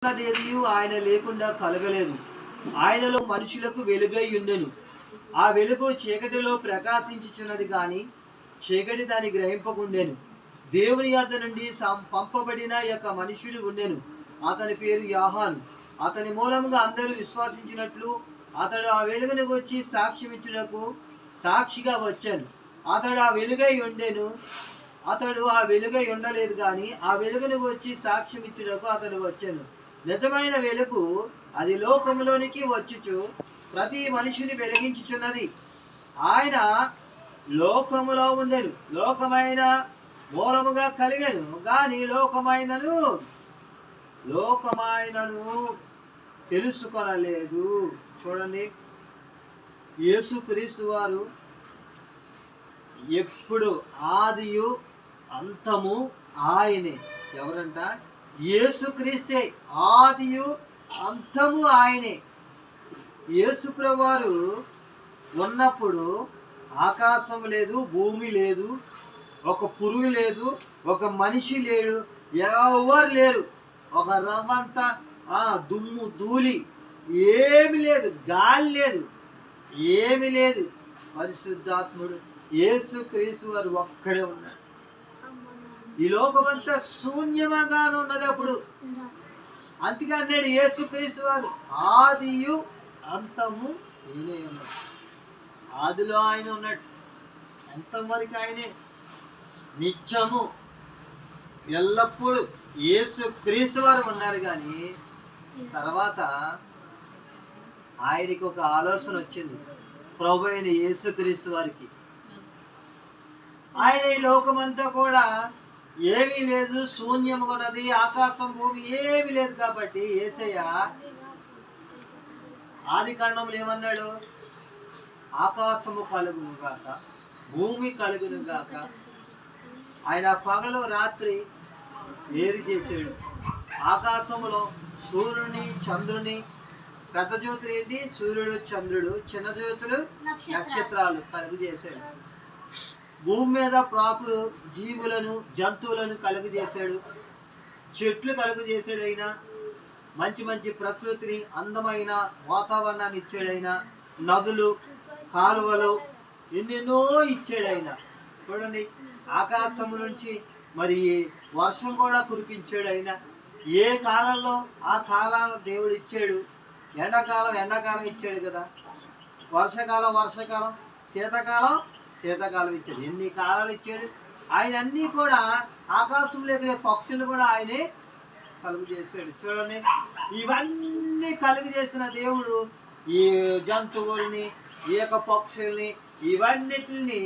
ఉన్నదేది ఆయన లేకుండా కలగలేదు. ఆయనలో మనుషులకు వెలుగై ఉండెను. ఆ వెలుగు చీకటిలో ప్రకాశించుచున్నది కానీ చీకటి దాన్ని గ్రహింపకుండెను. దేవుని యొద్ద నుండి పంపబడిన యొక్క మనుషుడు ఉండెను. అతని పేరు యోహాను. అతని మూలముగా అందరూ విశ్వసించినట్లు అతడు ఆ వెలుగును వచ్చి సాక్ష్యమిచ్చుటకు సాక్షిగా వచ్చాను. అతడు ఆ వెలుగై ఉండెను. అతడు ఆ వెలుగై ఉండలేదు కానీ ఆ వెలుగును వచ్చి సాక్ష్యం ఇచ్చుటకు అతడు వచ్చాను. నిజమైన వెలుగు అది లోకములోనికి వచ్చుచు ప్రతి మనిషిని వెలిగించుచున్నది. ఆయన లోకములో ఉండెను, లోకమైన మూలముగా కలిగెను గాని లోకమైనను తెలుసుకొనలేదు. చూడండి, యేసుక్రీస్తు వారు ఎప్పుడు ఆదియు అంతము ఆయనే. ఎవరంట? యేసుక్రీస్తే ఆదియు అంతము ఆయనే. యేసుప్రభువారు ఉన్నప్పుడు ఆకాశం లేదు, భూమి లేదు, ఒక పురుగు లేదు, ఒక మనిషి లేడు, ఎవరు లేరు. ఒక రవ్వంతా దుమ్ము ధూళి ఏమి లేదు, గాలి లేదు, ఏమి లేదు. పరిశుద్ధాత్ముడు యేసుక్రీస్తు వారు ఒక్కడే ఉన్నాడు. ఈ లోకమంతా శూన్యముగా ఉన్నది అప్పుడు. అందుకే అన్నాడు యేసుక్రీస్తు వారు ఆదియు అంతము నేనే ఉన్నాడు. ఆదిలో ఆయన ఉన్నాడు, అంతం వరకు ఆయనే, నిత్యము ఎల్లప్పుడూ యేసుక్రీస్తు వారు ఉన్నారు. కానీ తర్వాత ఆయనకి ఒక ఆలోచన వచ్చింది. ప్రభు అయిన యేసుక్రీస్తు వారికి ఆయన ఈ లోకమంతా కూడా ఏమీ లేదు, శూన్యముగా ఉన్నది, ఆకాశం భూమి ఏమీ లేదు. కాబట్టి యేసయ్య ఆది కాండములు ఏమన్నాడు? ఆకాశము కలుగును గాక, భూమి కలుగును గాక. ఆయన పగలు రాత్రి వేరు చేసాడు. ఆకాశములో సూర్యుని చంద్రుని, పెద్ద జ్యోతులు ఏంటి? సూర్యుడు చంద్రుడు, చిన్న జ్యోతులు నక్షత్రాలు కలుగు చేశాడు. భూమి మీద ప్రాకు జీవులను జంతువులను కలుగు చేశాడు, చెట్లు కలుగు చేశాడు. అయినా మంచి మంచి ప్రకృతిని, అందమైన వాతావరణాన్ని ఇచ్చాడు. అయినా నదులు, కాలువలు ఎన్నెన్నో ఇచ్చాడు. అయినా చూడండి, ఆకాశం నుంచి మరి వర్షం కూడా కురిపించాడు. అయినా ఏ కాలంలో ఆ కాలాలు దేవుడు ఇచ్చాడు. ఎండాకాలం ఇచ్చాడు కదా, వర్షాకాలం, శీతాకాలం ఇచ్చాడు. ఎన్ని కాలాలు ఇచ్చాడు. ఆయన అన్నీ కూడా ఆకాశంలో ఎగిరే పక్షులు కూడా ఆయనే కలుగు చేశాడు. చూడండి, ఇవన్నీ కలుగు చేసిన దేవుడు ఈ జంతువుల్ని, ఈ యొక్క పక్షుల్ని, ఇవన్నిటిని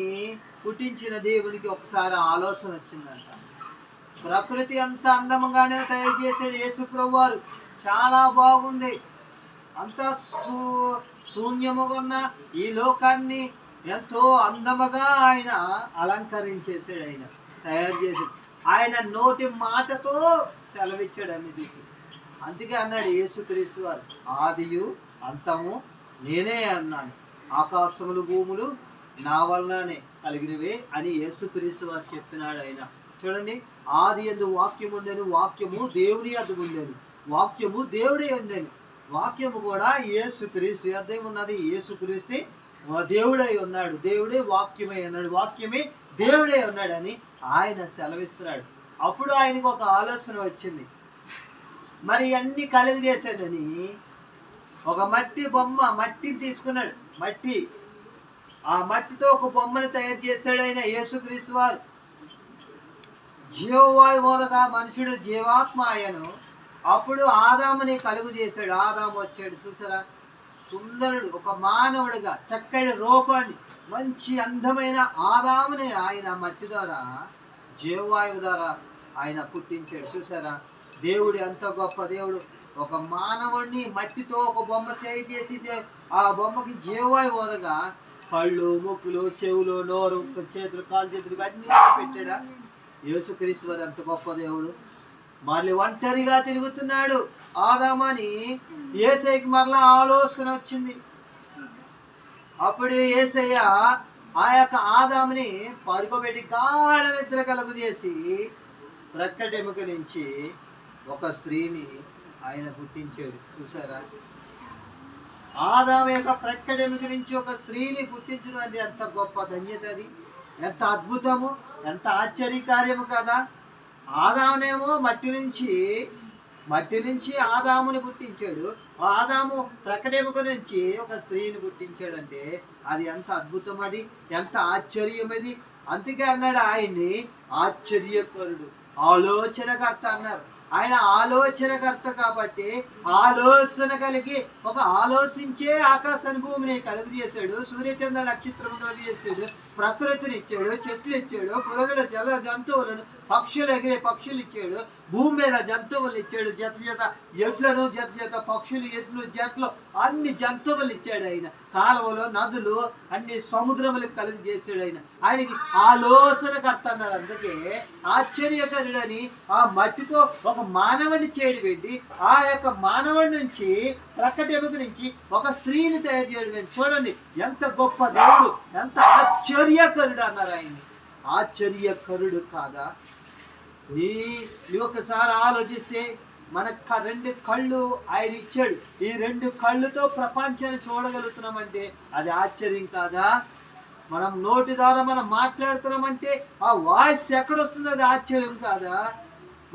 పుట్టించిన దేవునికి ఒకసారి ఆలోచన వచ్చిందంట. ప్రకృతి అంత అందముగానే తయారు చేశాడు యేసుప్రభు వారు. చాలా బాగుంది. అంతా శూన్యముగా ఉన్న ఈ లోకాన్ని ఎంతో అందముగా ఆయన అలంకరించేసాడు, ఆయన తయారు చేశాడు. ఆయన నోటి మాటతో సెలవిచ్చాడు అన్నిటికీ. అందుకే అన్నాడు యేసుక్రీస్తు వారు ఆదియు అంతము నేనే అన్నాను. ఆకాశములు భూములు నా వలననే కలిగినవే అని యేసుక్రీస్తు వారు చెప్పినాడు. ఆయన చూడండి, ఆది యందు వాక్యము ఉండెను, వాక్యము దేవుని యొద్ద ఉండెను, వాక్యము దేవుడే ఉండెను. వాక్యము కూడా యేసుక్రీస్తు యొద్ద ఉన్నది. యేసుక్రీస్తే దేవుడై ఉన్నాడు, దేవుడే వాక్యమై ఉన్నాడు, వాక్యమే దేవుడే ఉన్నాడని ఆయన సెలవిస్తున్నాడు. అప్పుడు ఆయనకు ఒక ఆలోచన వచ్చింది. మరి అన్ని కలుగు చేశాడని ఒక మట్టి బొమ్మ, మట్టిని తీసుకున్నాడు. ఆ మట్టితో ఒక బొమ్మను తయారు చేశాడు ఆయన యేసుక్రీస్తు వారు. జీవవాయువుగా మనుషుడు జీవాత్మ ఆయను. అప్పుడు ఆదాముని కలుగు చేశాడు. ఆదాము వచ్చాడు. చూసారా, సుందరుడు, ఒక మానవుడిగా చక్కటి రూపాన్ని, మంచి అందమైన ఆదాముని ఆయన మట్టి ద్వారా, జీవవాయువు ద్వారా ఆయన పుట్టించాడు. చూసారా, దేవుడు ఎంత గొప్ప దేవుడు. ఒక మానవుడిని మట్టితో ఒక బొమ్మ చేసి ఆ బొమ్మకి జీవవాయువు వదగా కళ్ళు, ముక్కులు, చెవులు, నోరు, చేతులు, కాలు చేతులు అన్నీ పెట్టాడా? యేసుక్రీస్తు వారు ఎంత గొప్ప దేవుడు. మళ్ళీ ఒంటరిగా తిరుగుతున్నాడు ఆదామని యేసయ్యకి మరలా ఆలోచన వచ్చింది. అప్పుడు యేసయ్య ఆ యొక్క ఆదాముని పడుకోబెట్టి గాఢ నిద్ర కలుగు చేసి ప్రక్కటెముక నుంచి ఒక స్త్రీని ఆయన పుట్టించాడు. చూసారా, ఆదాము యొక్క ప్రక్కడెముక నుంచి ఒక స్త్రీని పుట్టించడం అంటే ఎంత గొప్ప ధన్యత, అది ఎంత అద్భుతము, ఎంత ఆశ్చర్యకార్యము కదా. ఆదామునేమో మట్టి నుంచి ఆదాముని పుట్టించాడు. ఆదాము ప్రక్కడెముక నుంచి ఒక స్త్రీని పుట్టించాడంటే అది ఎంత అద్భుతం, అది ఎంత ఆశ్చర్యం. అది అందుకే అన్నాడు ఆయన్ని ఆశ్చర్యకరుడు, ఆలోచనకర్త అన్నారు. ఆయన ఆలోచనకర్త కాబట్టి ఆలోచన కలిగి ఒక ఆలోచించే ఆకాశాన్ని భూమిని కలుగు చేశాడు, సూర్యచంద్ర నక్షత్రం కలుగు చేశాడు, ప్రసరతనిచ్చాడు, చెట్లు ఇచ్చాడు, పురుగుల జల జంతువులను పక్షులు ఎగిరే పక్షులు ఇచ్చాడు, భూమి మీద జంతువులు ఇచ్చాడు, జత జత ఎడ్లను, జత జత పక్షులు, ఎడ్లు, జట్లు, అన్ని జంతువులు ఇచ్చాడు. ఆయన కాలువలు, నదులు, అన్ని సముద్రములకు కలుగు చేశాడు. ఆయనకి ఆలోచనకర్త అన్నారు. అందుకే ఆశ్చర్యకరుడని ఆ మట్టితో ఒక మానవుడిని చేయడం పెట్టి ఆ యొక్క మానవుడి నుంచి ప్రక్కటెముక నుంచి ఒక స్త్రీని తయారు చేయడం. చూడండి ఎంత గొప్ప దేవుడు, ఎంత ఆశ్చర్యకరుడు అన్నారు ఆయన్ని. ఆశ్చర్యకరుడు కాదా? నీ ఒకసారి ఆలోచిస్తే మన 2 కళ్ళు ఆయన ఇచ్చాడు. ఈ 2 కళ్ళుతో ప్రపంచాన్ని చూడగలుగుతున్నామంటే అది ఆశ్చర్యం కాదా? మనం నోటి ద్వారా మనం మాట్లాడుతున్నామంటే ఆ వాయిస్ ఎక్కడొస్తుందో అది ఆశ్చర్యం కాదా?